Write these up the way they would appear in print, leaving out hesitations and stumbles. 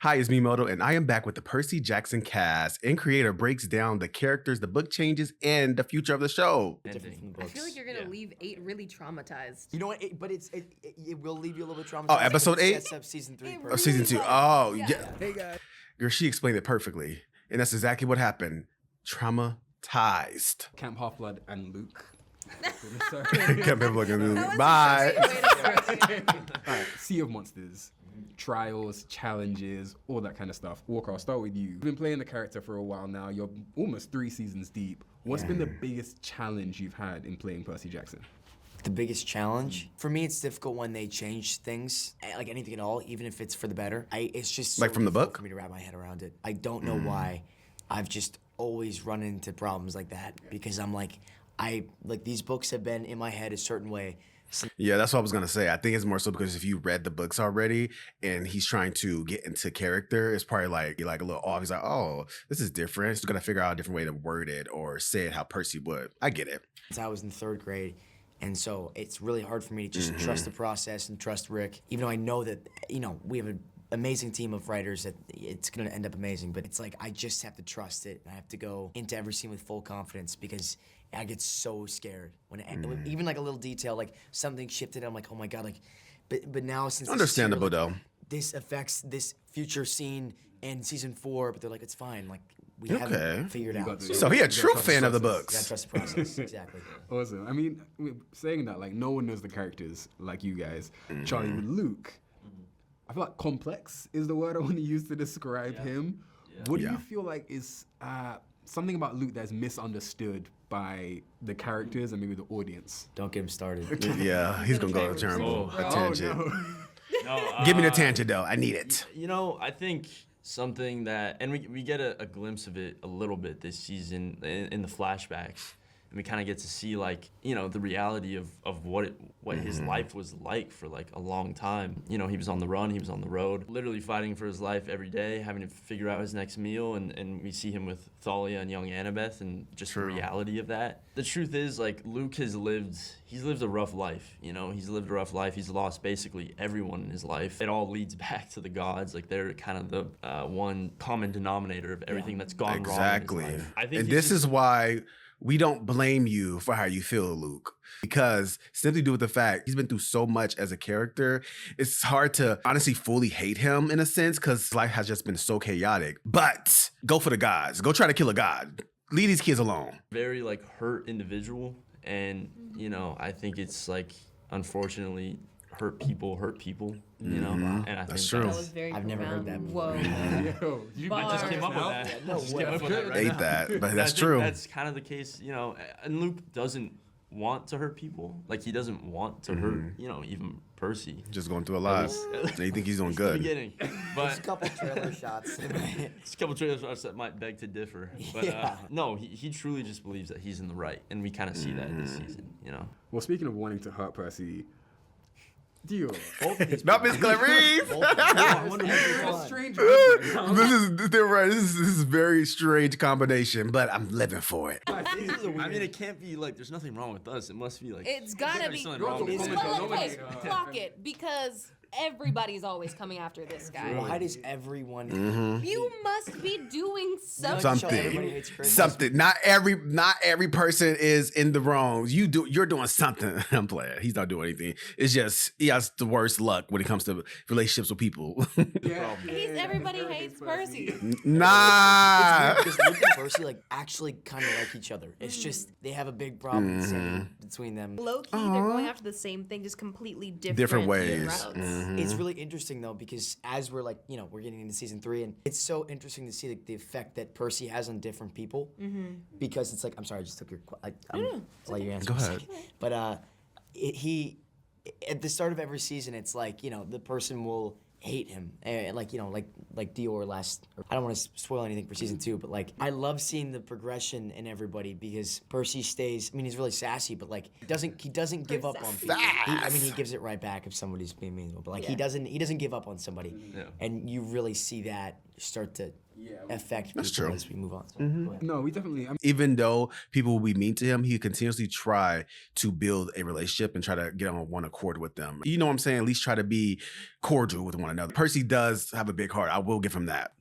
Hi, it's me, Moto, and I am back with the Percy Jackson cast. And creator breaks down the characters, the book changes, and the future of the show. Different from the books. I feel like you're gonna leave 8 really traumatized. You know what? It will leave you a little bit traumatized. Oh, episode 8? It sets up season 3. Oh, season 2. Oh, yeah. Hey guys. Girl, she explained it perfectly. And that's exactly what happened. Traumatized. Camp Half-Blood and Luke. Kept him looking. Bye. Alright, Sea of Monsters. Trials, challenges, all that kind of stuff. Walker, I'll start with you. You've been playing the character for a while now. You're almost 3 seasons deep. What's been the biggest challenge you've had in playing Percy Jackson? The biggest challenge? For me, it's difficult when they change things, like anything at all, even if it's for the better. It's just so Like from the difficult book? for me to wrap my head around it. I don't know why. I've just always run into problems like that because I'm like, these books have been in my head a certain way. Yeah, that's what I was gonna say. I think it's more so because if you read the books already and he's trying to get into character, it's probably like a little off. He's like, oh, this is different. He's gonna figure out a different way to word it or say it how Percy would. I get it. Since I was in 3rd grade, and so it's really hard for me to just trust the process and trust Rick, even though I know that, we have an amazing team of writers that it's gonna end up amazing, but it's like I just have to trust it. I have to go into every scene with full confidence because I get so scared when even like a little detail, like something shifted. I'm like, oh my god, like, but now since Understandable though. This affects this future scene in season 4, but they're like, it's fine, like we haven't figured out. So he a true fan of the You gotta books. trust the process, exactly. Awesome. I mean, saying that, like, no one knows the characters like you guys. Charlie, with Luke, I feel like complex is the word I want to use to describe him. What do you feel like is something about Luke that's misunderstood by the characters and maybe the audience? Don't get him started. Yeah, he's gonna go on a terrible Oh, tangent. No, Give me the tangent though. I need it. I think something that, and we get a glimpse of it a little bit this season in the flashbacks. And we kind of get to see the reality of what his life was like for like a long time. He was on the run, he was on the road, literally fighting for his life every day, having to figure out his next meal, and we see him with Thalia and young Annabeth and just the reality of that. The truth is, like, Luke he's lived a rough life, he's lived a rough life. He's lost basically everyone in his life. It all leads back to the gods. Like, they're kind of the one common denominator of everything that's gone wrong in his life. I think And this is why we don't blame you for how you feel, Luke, because simply due to the fact he's been through so much as a character, it's hard to honestly fully hate him in a sense because life has just been so chaotic. But go for the gods. Go try to kill a god. Leave these kids alone. Very hurt individual, and I think it's unfortunately hurt people, and I think That's true. That was very I've never heard that Whoa. Yo, you I just came up with that. No Just way. came up with that right Hate now. that, but And that's I think true. That's kind of the case, and Luke doesn't want to hurt people. Like, he doesn't want to hurt, even Percy. Just going through a lot. And you think he's doing good. Beginning. There's But a couple trailer shots. there's a couple trailer shots that might beg to differ. But no, he truly just believes that he's in the right, and we kind of see that this season, Well, speaking of wanting to hurt Percy, Dio. Not Miss Clarisse. That's strange. This is a very strange combination, but I'm living for it. I mean, it can't be there's nothing wrong with us. It must be It's gotta there's be. something wrong with us. Well, okay, clock it, because everybody's always coming after this guy. Why does everyone? You must be doing something. Something. Not every person is in the wrong. You're doing something. I'm playing. He's not doing anything. It's just he has the worst luck when it comes to relationships with people. Everybody hates Percy. Nah. Because Luke and Percy actually kind of like each other. It's just they have a big problem between them. Low key, they're going after the same thing, just completely Different ways. routes. It's really interesting though because as we're we're getting into season 3, and it's so interesting to see the effect that Percy has on different people. Because it's I'm sorry, I just took your. I'll let you answer. Go ahead. But he at the start of every season, it's the person will hate him, like Dior last. I don't want to spoil anything for season 2, but I love seeing the progression in everybody because Percy stays. I mean, he's really sassy, but he doesn't give up on people. He gives it right back if somebody's being mean, but he doesn't give up on somebody, and you really see that start to affect That's people true. as we move on. So, Mm-hmm. go ahead. No, we definitely. Even though people will be mean to him, he continuously try to build a relationship and try to get on one accord with them. You know what I'm saying? At least try to be cordial with one another. Percy does have a big heart. I will give him that.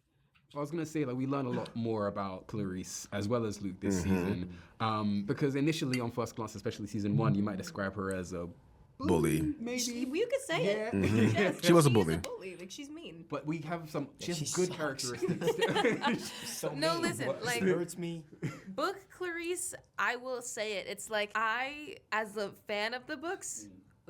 I was gonna say, like, we learn a lot more about Clarisse as well as Luke this season, because initially on first glance, especially season 1, you might describe her as a Bully. maybe. You could say it. Mhm. Yes, She was a is bully. Like she's mean. But we have some. She has she good sucks. characteristics. So No, mean. listen, What? like- It hurts me. Book Clarisse, I will say it. It's like I, as a fan of the books,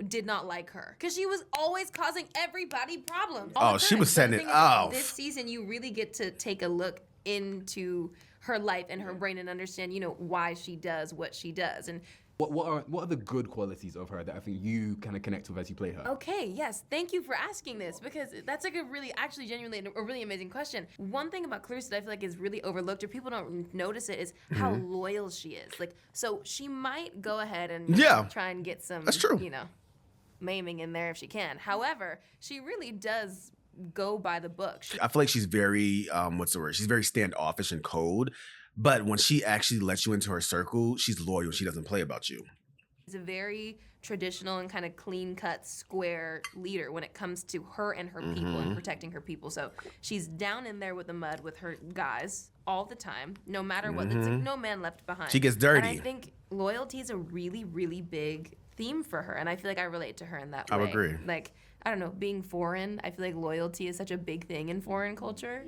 did not like her because she was always causing everybody problems. all Oh, the she time. was But the setting it thing is, like, off. This season, you really get to take a look into her life and her brain and understand, why she does what she does. And What are the good qualities of her that I think you kind of connect with as you play her? okay, yes, thank you for asking this because that's like a really, actually, genuinely, a really amazing question. One thing about Clarisse that I feel like is really overlooked or people don't notice it is how loyal she is. Like, so she might go ahead and Yeah. try and get some, That's true. maiming in there if she can. However, she really does go by the book. I feel like she's very, what's the word? She's very standoffish and cold. But when she actually lets you into her circle, she's loyal. She doesn't play about you. She's a very traditional and kind of clean-cut, square leader when it comes to her and her people and protecting her people. So she's down in there with the mud with her guys all the time, no matter what. It's like no man left behind. She gets And dirty. I think loyalty is a really, really big theme for her, and I feel like I relate to her in that I way. would agree. Like, I don't know, being foreign, I feel like loyalty is such a big thing in foreign culture,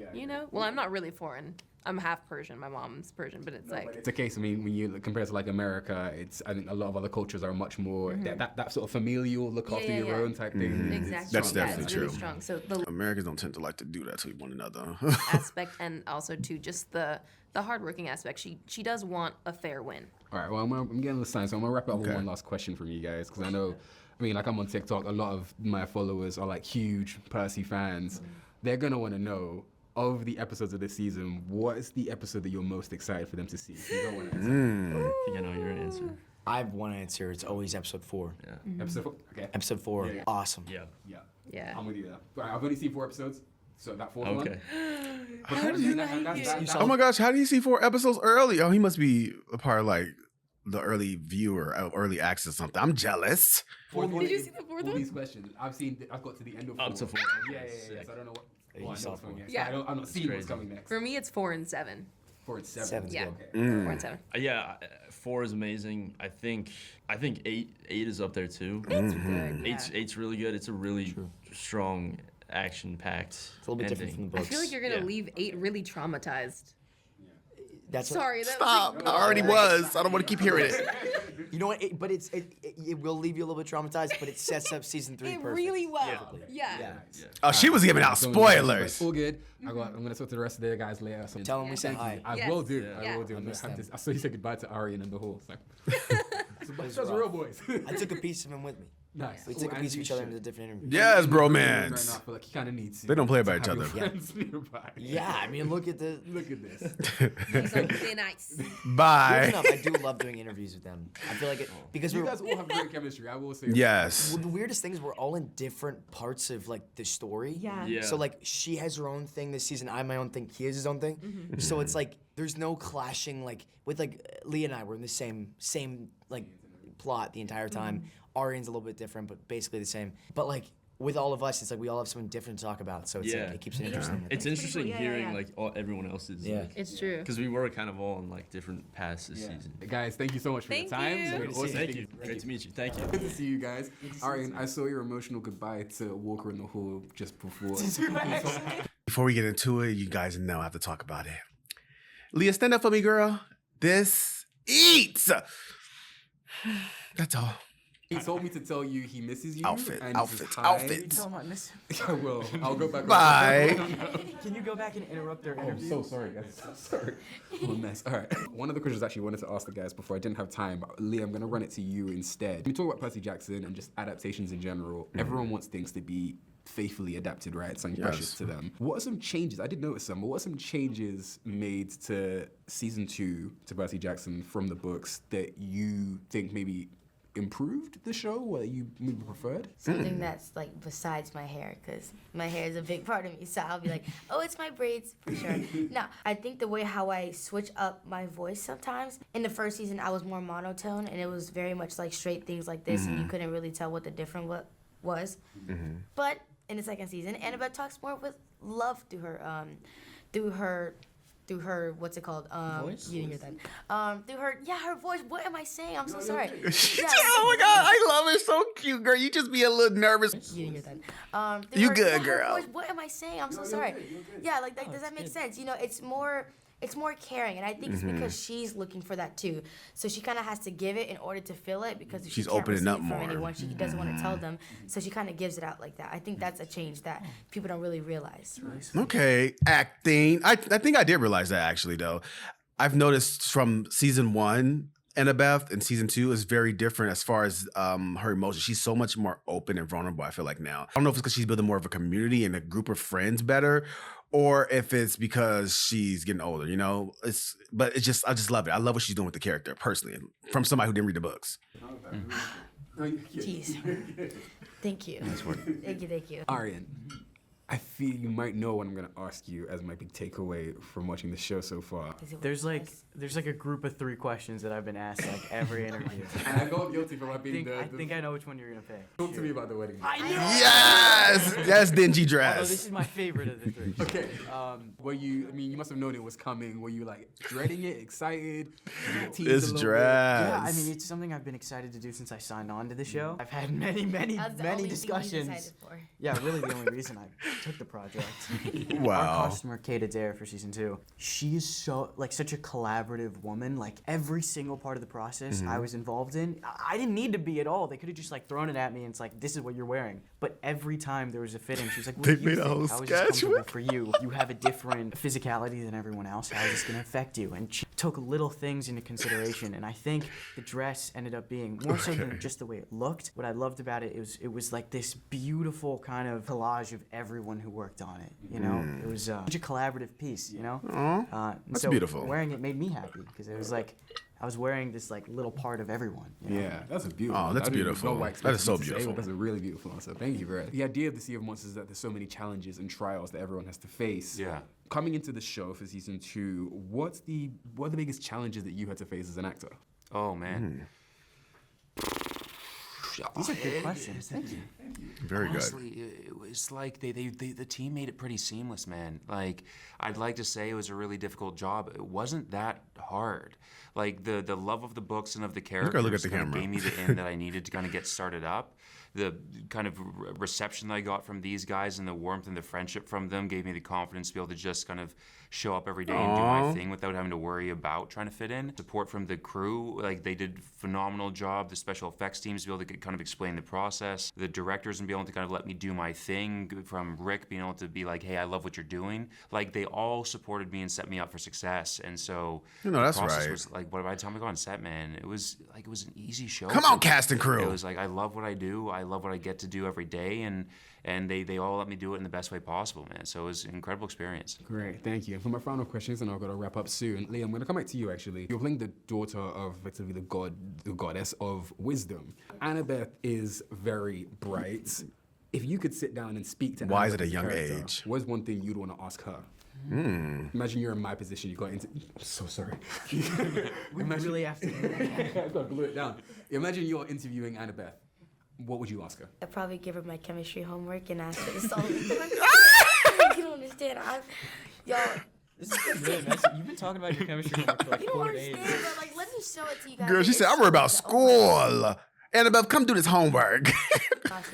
Well, I'm not really foreign. I'm half Persian. My mom's Persian, but it's like... It's a case. I mean, when you compare to like America, I think a lot of other cultures are much more that sort of familial, look after yeah, your yeah. own type thing. Exactly. That's Yeah, definitely it's really true. strong. So the Americans don't tend to like to do that to one another. aspect and also to just the hardworking aspect. She does want a fair win. All right. Well, I'm getting the sign, so I'm gonna wrap it up with one last question from you guys because I know. I mean, like I'm on TikTok. A lot of my followers are like huge Percy fans. They're gonna want to know, of the episodes of this season, what is the episode that you're most excited for them to see? You don't want to answer. I think I know your answer. I have one answer. It's always episode 4. Yeah. Episode 4? Okay. Episode 4, Yeah. awesome. Yeah. Yeah. Yeah. I'm with you there. All right, I've only seen 4 episodes, so that fourth one. Okay. How do you like it? Oh my gosh, how do you see 4 episodes early? Oh, he must be a part of like the early viewer, early access or something. I'm jealous. Did you see the fourth All one? these questions. I've got to the end of 4. Up to 4. Yeah. Sick. So I don't know what. You Well, I know saw what's coming 4. next. Yeah. I'm not seeing what's crazy. coming next. For me, it's 4 and 7. 4 and 7. Seven's Yeah. good. 4 and 7. Yeah, 4 is amazing. I think 8 is up there too. It's good. Yeah. Eight's really good. It's a really strong, action-packed. It's a little bit different from the I books. feel like you're gonna Yeah. leave 8 really traumatized. That's Sorry, that Stop. was I already was. I don't want to keep hearing it. You know what? It will leave you a little bit traumatized, but it sets up season 3 It perfect. really well. Yeah. Yeah. Oh, she was giving out So spoilers. All good. I'm gonna talk to the rest of the guys later. So Tell them we said hi. I Yes. will do. Yeah. I will do. I miss them. I saw you say goodbye to Arian in the hall. So. Those are real boys. I took a piece of him with me. Nice. We took a piece of each other into different interviews. Yes, bro, Right now, man. I feel like you kind of need to. They don't play by to each have your other. friends nearby. Yeah, I mean, look at the. Look at this. He's like thin ice. Bye. Enough, I do love doing interviews with them. I feel like it because You we're. guys all have great chemistry. I will say. Yes. Well, the weirdest thing is we're all in different parts of like the story. Yeah. Yeah. So like she has her own thing this season. I have my own thing. He has his own thing. So it's like there's no clashing. Like with like Lee and I were in the same like plot the entire time. Arian's a little bit different, but basically the same. But like with all of us, it's like we all have something different to talk about. So it's Yeah. like, it keeps it interesting. I It's think. interesting cool. Yeah, hearing yeah. like everyone else's. Yeah. It's true. Because we were kind of all on like different paths this season. Guys, thank you so much for Thank your time. you. It's been Great to see awesome. you. Thank you. Great to meet you. Thank you. Good to see you guys. Arian, I saw your emotional goodbye to Walker in the hall just before. Before we get into it, you guys know I have to talk about it. Leah, stand up for me, girl. This eats. That's all. He told me to tell you he misses you. Outfit, and outfit, he's high. outfit. I miss him. I will. I'll go back. Bye. Can you go back and interrupt their Oh, interview? so sorry, guys. So sorry. I'm a mess. All right. One of the questions I actually wanted to ask the guys before I didn't have time. Lee, I'm going to run it to you instead. We talk about Percy Jackson and just adaptations in general. Everyone wants things to be faithfully adapted, right? Something precious to them. What are some changes? I did notice some, but what are some changes made to season 2 to Percy Jackson from the books that you think maybe improved the show, that you maybe preferred? Something that's like besides my hair, because my hair is a big part of me. So I'll be like, oh, it's my braids for sure. No, I think the way how I switch up my voice sometimes. In the first season, I was more monotone, and it was very much like straight things like this, and you couldn't really tell what the difference was. But in the second season, Annabeth talks more with love through her what's it called? Voice? You didn't hear that. Through her voice. What am I saying? I'm so sorry. Oh my God, I love her. So cute, girl. You just be a little nervous. You didn't hear that. Through You her- good, her girl. voice. What am I saying? I'm so sorry. Yeah, like does that make sense? You know, it's more caring, and I think it's because she's looking for that too. So she kind of has to give it in order to feel it, because if She's she can't opening receive up from more. anyone, she doesn't want to tell them. So she kind of gives it out like that. I think that's a change that people don't really realize. Okay, acting. I think I did realize that actually, though. I've noticed from season 1, Annabeth, and season 2 is very different as far as her emotions. She's so much more open and vulnerable, I feel like now. I don't know if it's because she's building more of a community and a group of friends better, or if it's because she's getting older, you know? I just love it. I love what she's doing with the character, personally, from somebody who didn't read the books. Jeez. Thank you. Thank you. Arian, I feel you might know what I'm gonna ask you as my big takeaway from watching the show so far. There's like a group of 3 questions that I've been asked like every interview. And I felt guilty for not being I think I know which one you're gonna pick. Talk to me about the wedding. Yes! Yes, dingy Although dress. this is my favorite of the 3. Okay. You must have known it was coming. Were you like dreading it, excited? Did you get teased This a little dress. Yeah, I mean it's something I've been excited to do since I signed on to the show. I've had many That's the only thing he's discussions. excited for. Yeah, really the only reason I took the project. Wow. Our customer, Kate Adair for season 2, she is such a collaborative woman. Like every single part of the process I was involved in, I didn't need to be at all. They could have just like thrown it at me and it's like, this is what you're wearing. But every time there was a fitting, she was like, what They do you made a think? whole How is this sketch comfortable with- for you? You have a different physicality than everyone else. How is this going to affect you? And she took little things into consideration. And I think the dress ended up being more so than just the way it looked. What I loved about it was like this beautiful kind of collage of everyone who worked on it. You know, it was such a collaborative piece. You know, and That's so beautiful. Wearing it made me happy because it was like I was wearing this like little part of everyone. You know? Yeah, that's a beautiful. Oh, that's I don't even beautiful. know why I That is expected so you to say it, beautiful. but that's a really beautiful answer. Thank you, Brad. The idea of the Sea of Monsters is that there's so many challenges and trials that everyone has to face. Yeah. Coming into the show for season 2, what are the biggest challenges that you had to face as an actor? Oh man. These are good questions. Thank you. Very good. Honestly, it was like the team made it pretty seamless, man. Like, I'd like to say it was a really difficult job. It wasn't that hard. Like, the love of the books and of the characters look at the kinda camera. gave me the end that I needed to kind of get started up. The kind of reception that I got from these guys and the warmth and the friendship from them gave me the confidence to be able to just kind of show up every day and do my thing without having to worry about trying to fit in. Support from the crew, like they did a phenomenal job. The special effects teams to be able to kind of explain the process. The directors and be able to kind of let me do my thing. From Rick being able to be like, hey, I love what you're doing. Like they all supported me and set me up for success. And so that's the process right. was like, by the time I got on set, man, it was an easy show. Come for on, me. cast and crew. It was like I love what I do. I love what I get to do every day, and they all let me do it in the best way possible, man. So it was an incredible experience. Great, thank you. And for my final questions, and I've got to wrap up soon. Liam, I'm going to come back to you actually. You're playing the daughter of effectively the goddess of wisdom. Annabeth is very bright. If you could sit down and speak to Wise at a Annabeth's young character, age. what's one thing you'd want to ask her? Imagine you're in my position. You got into. I'm so sorry. We really have to. I've got to glue it down. Imagine you're interviewing Annabeth. What would you ask her? I'd probably give her my chemistry homework and ask her to solve it. You don't understand. Y'all, This is really messy. You've been talking about your chemistry homework for like you don't 4 days. understand, but like, let me show it to you guys. Girl, she It's said, I'm worried about so good. school. Annabeth, come do this homework.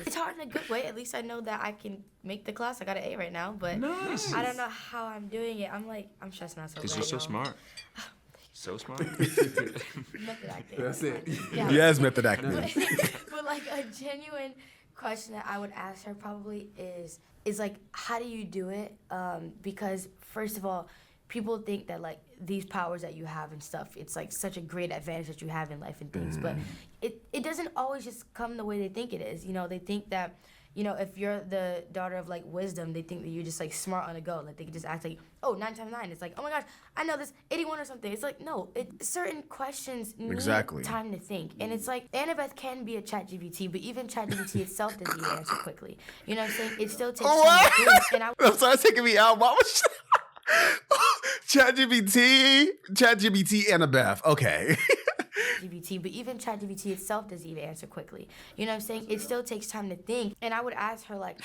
It's hard in a good way. At least I know that I can make the class. I got an A right now, but Nice. I don't know how I'm doing it. I'm stressing out so bad. Because you're so y'all. smart. So smart. Method acting. That's it. Yeah. Yes, method acting. But like a genuine question that I would ask her probably is like, how do you do it? Because first of all, people think that like these powers that you have and stuff, it's like such a great advantage that you have in life and things. But it doesn't always just come the way they think it is. You know, they think that you know, if you're the daughter of like wisdom, they think that you're just like smart on the go. Like they can just act like, oh, 9 times 9. It's like, oh my gosh, I know this, 81 or something. It's like, no, certain questions need time to think. And it's like, Annabeth can be a ChatGPT, but even ChatGPT itself doesn't even answer quickly. You know what I'm saying? It still takes time to think. And I'm sorry, it's taking me out. What was ChatGPT, Annabeth. Okay. GPT, but even ChatGPT itself doesn't even answer quickly. You know what I'm saying? It still takes time to think. And I would ask her, like,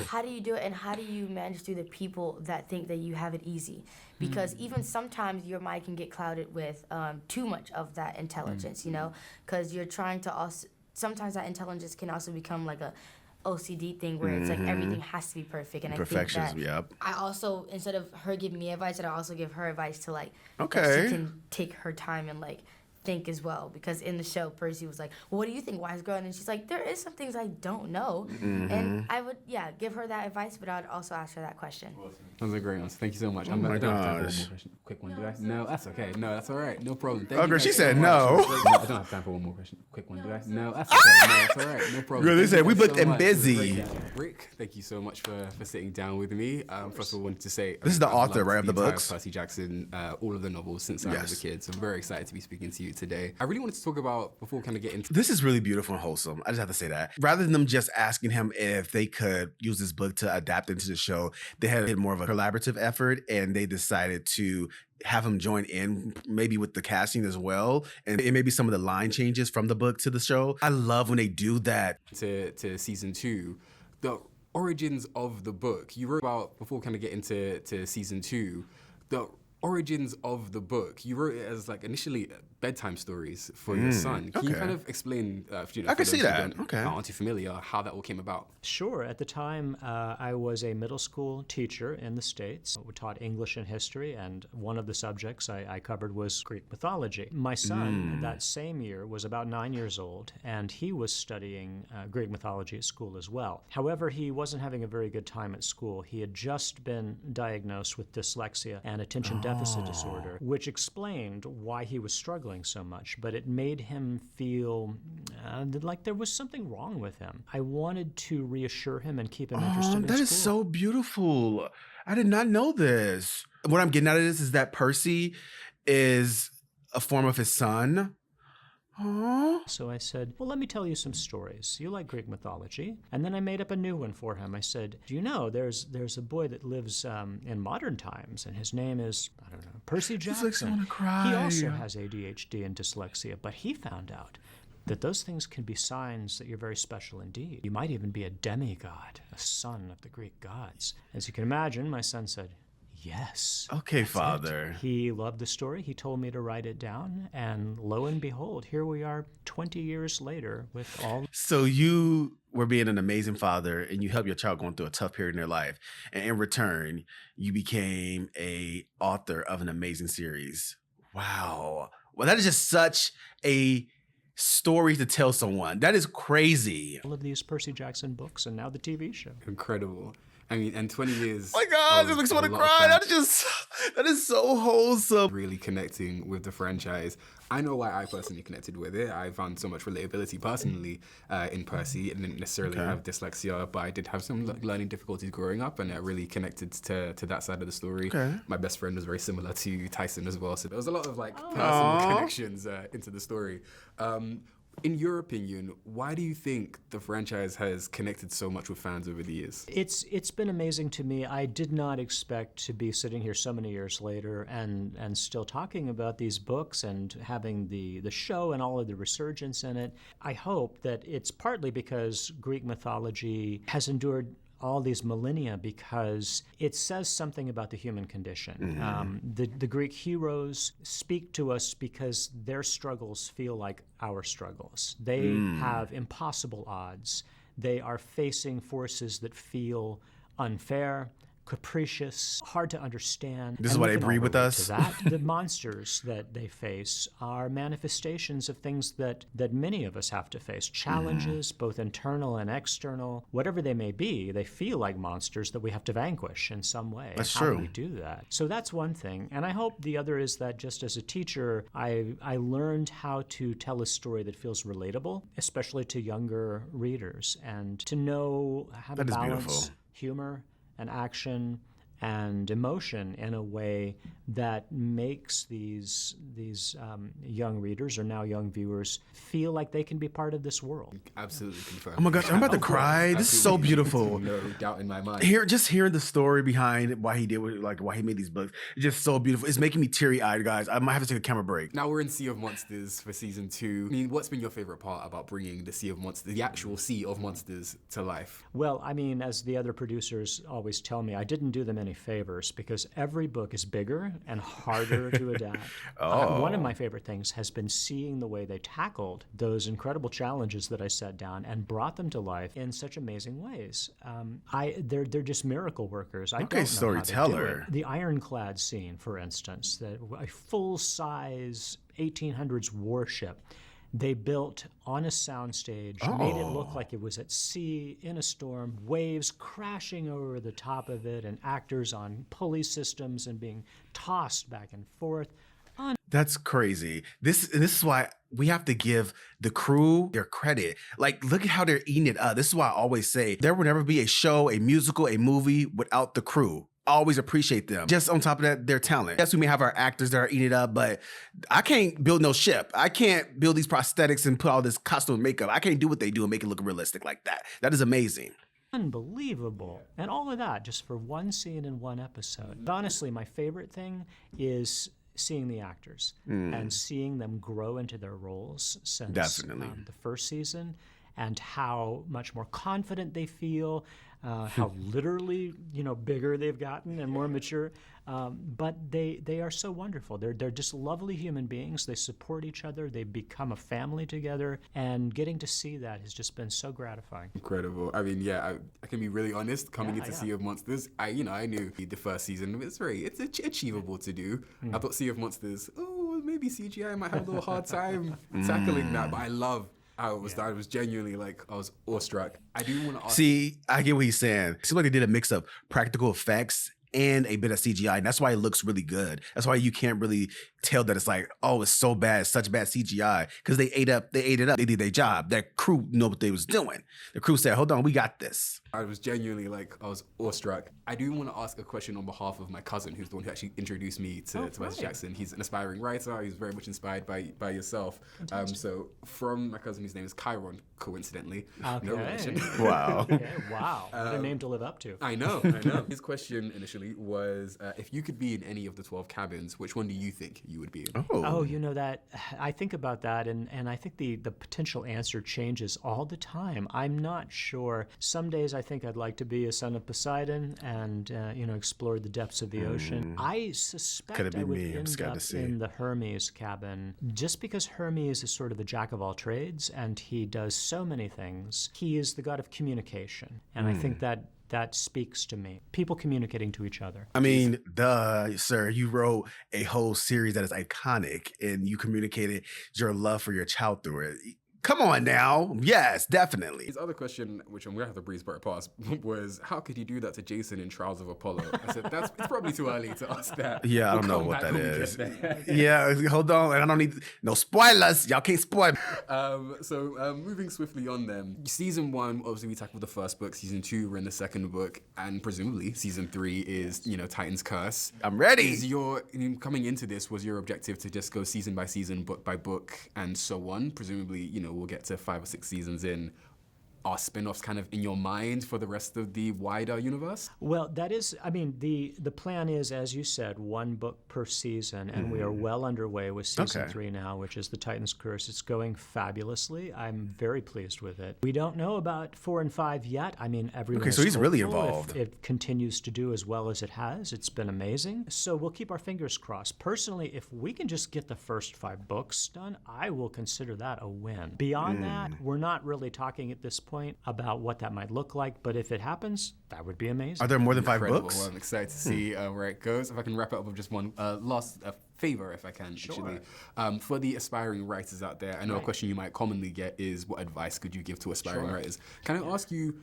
how do you do it, and how do you manage through the people that think that you have it easy? Because even sometimes your mind can get clouded with too much of that intelligence, you know? Because you're trying to also, sometimes that intelligence can also become like a OCD thing where it's like everything has to be perfect. And I think that I also, instead of her giving me advice, I also give her advice to like, that she can take her time and like think as well. Because in the show, Percy was like, well, what do you think, wise girl? And she's like, there is some things I don't know. And I would, give her that advice, but I would also ask her that question. That was a great answer. Thank you so much. I don't have time for one more question. Quick one, do I? No, that's okay. No, that's all right. No problem. Thank you She guys said so no. much. No, I don't have time for one more question. Quick one, do I? No, that's okay. No, that's all right. No problem. Girl, they Thank said you we guys booked so and much. It was busy. great. Rick, thank you so much for sitting down with me. First of all, I wanted to say This is the I've author, loved right, of the entire books? Percy Jackson, all of the novels since I was a kid. So I'm very excited to be speaking to you today. I really wanted to talk about, before we kind of get into This is really beautiful and wholesome. I just have to say that. Rather than them just asking him if they could use this book to adapt into the show, they had more of a collaborative effort, and they decided to have him join in maybe with the casting as well, and it may be some of the line changes from the book to the show. I love when they do that. to season 2, the origins of the book. You wrote about, before we kind of get into season 2, the origins of the book. You wrote it as like initially bedtime stories for your son. Can you kind of explain, I can see that. Aren't too familiar, how that all came about? Sure. At the time, I was a middle school teacher in the States. We taught English and history, and one of the subjects I covered was Greek mythology. My son, that same year, was about 9 years old, and he was studying Greek mythology at school as well. However, he wasn't having a very good time at school. He had just been diagnosed with dyslexia and attention deficit disorder, which explained why he was struggling so much, but it made him feel like there was something wrong with him. I wanted to reassure him and keep him interested in That school. is so beautiful. I did not know this. What I'm getting out of this is that Percy is a form of his son. Aww. So I said, well, let me tell you some stories. You like Greek mythology? And then I made up a new one for him. I said, do you know, there's a boy that lives in modern times, and his name is, I don't know, Percy Jackson. He also has ADHD and dyslexia, but he found out that those things can be signs that you're very special indeed. You might even be a demigod, a son of the Greek gods. As you can imagine, my son said, yes. Okay, Father. He loved the story. He told me to write it down. And lo and behold, here we are 20 years later with all. So you were being an amazing father, and you helped your child going through a tough period in their life. And in return, you became a author of an amazing series. Wow. Well, that is just such a story to tell someone. That is crazy. All of these Percy Jackson books and now the TV show. Incredible. I mean, and 20 years. Oh my God, this makes me want to cry. That is so wholesome. Really connecting with the franchise. I know why I personally connected with it. I found so much relatability personally in Percy. I didn't necessarily have dyslexia, but I did have some learning difficulties growing up, and I really connected to that side of the story. My best friend was very similar to Tyson as well, so there was a lot of like personal connections into the story. In your opinion, why do you think the franchise has connected so much with fans over the years? It's been amazing to me. I did not expect to be sitting here so many years later and still talking about these books and having the show and all of the resurgence in it. I hope that it's partly because Greek mythology has endured all these millennia because it says something about the human condition. The Greek heroes speak to us because their struggles feel like our struggles. They have impossible odds. They are facing forces that feel unfair, capricious, hard to understand. This is And why we they can breed all with relate us. to that. The monsters that they face are manifestations of things that many of us have to face. Challenges, both internal and external. Whatever they may be, they feel like monsters that we have to vanquish in some way. That's How true. do we do that? So that's one thing. And I hope the other is that just as a teacher, I learned how to tell a story that feels relatable, especially to younger readers, and to know how to That is balance beautiful. humor and action and emotion in a way that makes these young readers, or now young viewers, feel like they can be part of this world. Absolutely confirmed. Oh my gosh, I'm about to cry. This is so Absolutely. beautiful. No doubt in my mind. Just hearing the story behind why he did why he made these books, it's just so beautiful. It's making me teary-eyed, guys. I might have to take a camera break. Now we're in Sea of Monsters for season 2. I mean, what's been your favorite part about bringing the Sea of Monsters, the actual Sea of Monsters, to life? Well, I mean, as the other producers always tell me, I didn't do them any favors because every book is bigger and harder to adapt. One of my favorite things has been seeing the way they tackled those incredible challenges that I set down and brought them to life in such amazing ways. They're just miracle workers. I Okay, don't know how they do storyteller. it. The ironclad scene, for instance, a full-size 1800s warship they built on a soundstage, made it look like it was at sea in a storm, waves crashing over the top of it, and actors on pulley systems and being tossed back and forth. That's crazy. This is why we have to give the crew their credit. Like, look at how they're eating it up. This is why I always say there will never be a show, a musical, a movie without the crew. I always appreciate them. Just on top of that, their talent. Yes, we may have our actors that are eating it up, but I can't build no ship. I can't build these prosthetics and put all this costume and makeup. I can't do what they do and make it look realistic like that. That is amazing. Unbelievable. And all of that just for one scene in one episode. But honestly, my favorite thing is seeing the actors and seeing them grow into their roles since Definitely. The first season, and how much more confident they feel, how literally bigger they've gotten and more mature. But they are so wonderful. They're just lovely human beings. They support each other. They become a family together, and getting to see that has just been so gratifying. Incredible. I mean, yeah, I can be really honest. Coming into Sea of Monsters, I knew the first season it's achievable to do. I thought Sea of Monsters, maybe CGI might have a little hard time tackling that, but I love how it was. I was genuinely I was awestruck. I do want to ask. See, I get what he's saying. It seems like they did a mix of practical effects and a bit of CGI, and that's why it looks really good. That's why you can't really tell that it's like, oh, it's so bad, it's such bad CGI, because they ate it up, they did their job. Their crew know what they was doing. The crew said, hold on, we got this. I was genuinely I was awestruck. I do want to ask a question on behalf of my cousin, who's the one who actually introduced me to Percy Jackson. He's an aspiring writer. He's very much inspired by yourself. So from my cousin, whose name is Chiron, coincidentally. Okay. No relation. Wow. Okay, wow. What a name to live up to. I know. His question initially was, if you could be in any of the 12 cabins, which one do you think you would be in? Oh, that I think about that, and I think the potential answer changes all the time. I'm not sure. Some days I think I'd like to be a son of Poseidon and explore the depths of the ocean. I suspect Could it be I would me? I'm end scared to up see. in the Hermes cabin, just because Hermes is sort of the jack of all trades and he does so many things. He is the god of communication, and I think that speaks to me. People communicating to each other. I mean, sir, you wrote a whole series that is iconic, and you communicated your love for your child through it. Come on now. Yes, definitely. His other question, which I'm going to have to breeze right past, was how could he do that to Jason in Trials of Apollo? I said, it's probably too early to ask that. Yeah, I We'll don't know come what back that when we get is. there. Yeah, hold on. And I don't need no spoilers. Y'all can't spoil. Moving swiftly on then. Season 1, obviously we tackled the first book. Season 2, we're in the second book. And presumably season 3 is, Titan's Curse. I'm ready. Coming into this, was your objective to just go season by season, book by book, and so on? Presumably, we'll get to 5 or 6 seasons in. Are spin-offs kind of in your mind for the rest of the wider universe? Well, that is, the plan is, as you said, 1 book per season, and we are well underway with season 3 now, which is The Titan's Curse. It's going fabulously. I'm very pleased with it. We don't know about 4 and 5 yet. Everyone Okay, is so he's really hopeful involved. If it continues to do as well as it has. It's been amazing. So we'll keep our fingers crossed. Personally, if we can just get the first 5 books done, I will consider that a win. Beyond that, we're not really talking at this point. point about what that might look like, but if it happens, that would be amazing. Are there more than 5 Incredible. books? Well, I'm excited to see where it goes. If I can wrap it up with just one last favor, if I can, actually. For the aspiring writers out there, I know a question you might commonly get is, what advice could you give to aspiring writers? Can I ask you,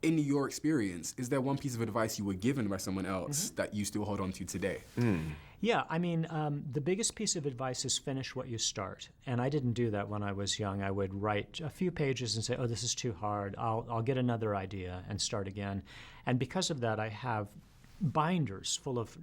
in your experience, is there one piece of advice you were given by someone else that you still hold on to today? Yeah, I mean, the biggest piece of advice is finish what you start. And I didn't do that when I was young. I would write a few pages and say, oh, this is too hard. I'll get another idea and start again. And because of that, I have binders full of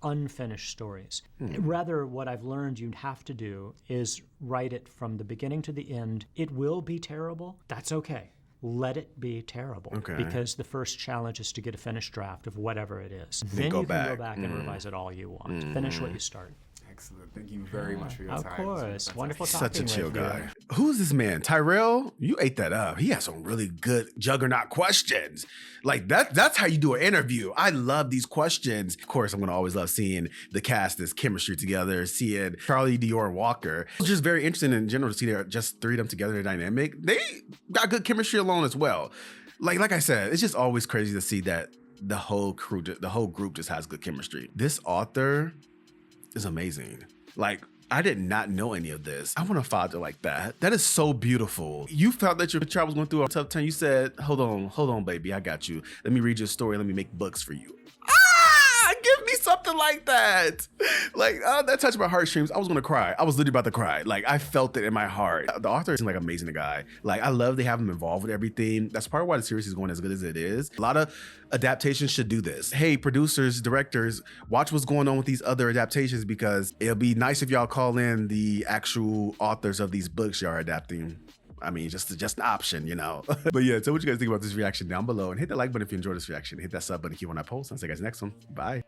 unfinished stories. Rather, what I've learned you have to do is write it from the beginning to the end. It will be terrible. That's okay. Let it be terrible. Because the first challenge is to get a finished draft of whatever it is. Then you can go back and revise it all you want. Finish what you start. Excellent. Thank you very much for your Of time. course. Wonderful talking Such a chill with you. guy. Who's this man? Tyrell? You ate that up. He has some really good juggernaut questions. Like that's how you do an interview. I love these questions. Of course, I'm gonna always love seeing the cast, this chemistry together, seeing Charlie, Dior, and Walker. It's just very interesting in general to see their just 3 of them together, their dynamic. They got good chemistry alone as well. Like I said, it's just always crazy to see that the whole group just has good chemistry. This author is amazing. Like, I did not know any of this. I want a father like that. That is so beautiful. You felt that your child was going through a tough time. You said, hold on, baby, I got you. Let me read your story. Let me make books for you. Give me something like that. Like, that touched my heartstrings. I was gonna cry. I was literally about to cry. Like, I felt it in my heart. The author is like amazing, the guy. Like, I love they have him involved with everything. That's part of why the series is going as good as it is. A lot of adaptations should do this. Hey, producers, directors, watch what's going on with these other adaptations, because it'll be nice if y'all call in the actual authors of these books y'all are adapting. I mean, just an option, you know. But yeah, so what you guys think about this reaction down below, and hit that like button if you enjoyed this reaction. Hit that sub button if you want to post. I'll see you guys next one. Bye.